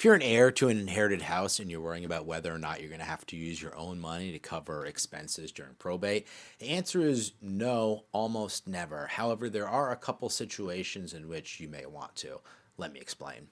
If you're an heir to an inherited house and you're worrying about whether or not you're going to have to use your own money to cover expenses during probate, the answer is no, almost never. However, there are a couple situations in which you may want to. Let me explain.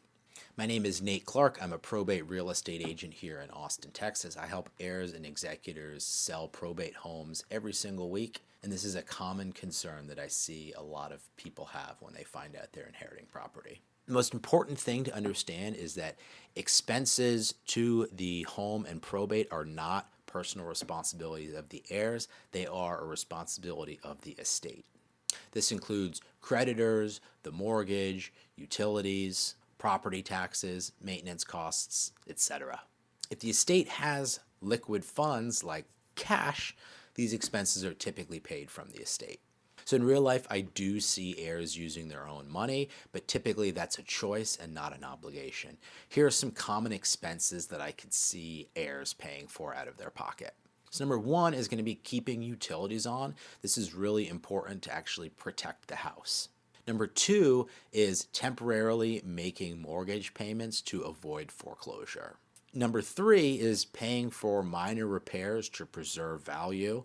My name is Nate Clark. I'm a probate real estate agent here in Austin, Texas. I help heirs and executors sell probate homes every single week, and this is a common concern that I see a lot of people have when they find out they're inheriting property. The most important thing to understand is that expenses to the home and probate are not personal responsibilities of the heirs, they are a responsibility of the estate. This includes creditors, the mortgage, utilities, property taxes, maintenance costs, etc. If the estate has liquid funds like cash, these expenses are typically paid from the estate. So in real life, I do see heirs using their own money, but typically that's a choice and not an obligation. Here are some common expenses that I could see heirs paying for out of their pocket. So number one is going to be keeping utilities on. This is really important to actually protect the house. Number two is temporarily making mortgage payments to avoid foreclosure. Number three is paying for minor repairs to preserve value.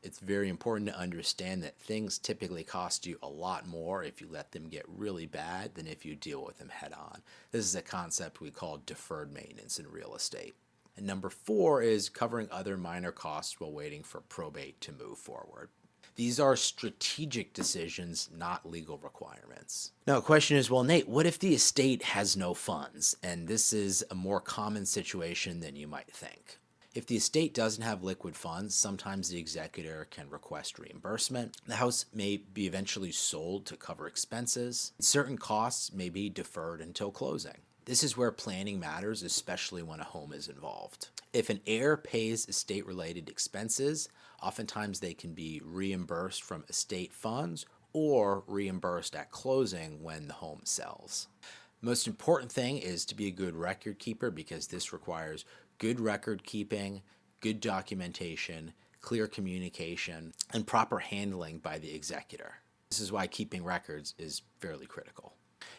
It's very important to understand that things typically cost you a lot more if you let them get really bad than if you deal with them head on. This is a concept we call deferred maintenance in real estate. And number four is covering other minor costs while waiting for probate to move forward. These are strategic decisions, not legal requirements. Now, the question is, well, Nate, what if the estate has no funds? And this is a more common situation than you might think. If the estate doesn't have liquid funds, sometimes the executor can request reimbursement. The house may be eventually sold to cover expenses. Certain costs may be deferred until closing. This is where planning matters, especially when a home is involved. If an heir pays estate-related expenses, oftentimes they can be reimbursed from estate funds or reimbursed at closing when the home sells. The most important thing is to be a good record keeper because this requires good record keeping, good documentation, clear communication, and proper handling by the executor. This is why keeping records is fairly critical.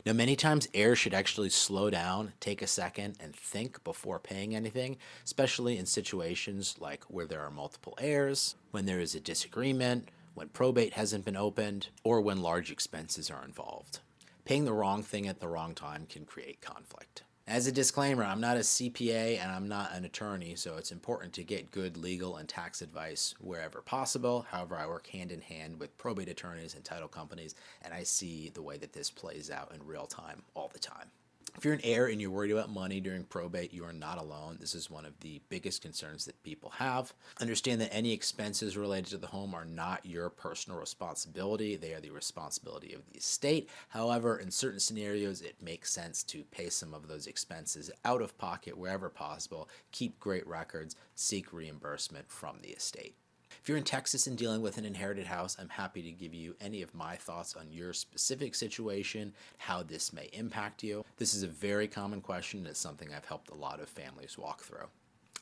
Now, many times heirs should actually slow down, take a second, and think before paying anything, especially in situations like where there are multiple heirs, when there is a disagreement, when probate hasn't been opened, or when large expenses are involved. Paying the wrong thing at the wrong time can create conflict. As a disclaimer, I'm not a CPA and I'm not an attorney, so it's important to get good legal and tax advice wherever possible. However, I work hand in hand with probate attorneys and title companies, and I see the way that this plays out in real time all the time. If you're an heir and you're worried about money during probate, you are not alone. This is one of the biggest concerns that people have. Understand that any expenses related to the home are not your personal responsibility. They are the responsibility of the estate. However, in certain scenarios, it makes sense to pay some of those expenses out of pocket wherever possible, keep great records, seek reimbursement from the estate. If you're in Texas and dealing with an inherited house, I'm happy to give you any of my thoughts on your specific situation, how this may impact you. This is a very common question and it's something I've helped a lot of families walk through.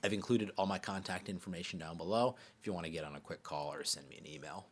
I've included all my contact information down below if you want to get on a quick call or send me an email.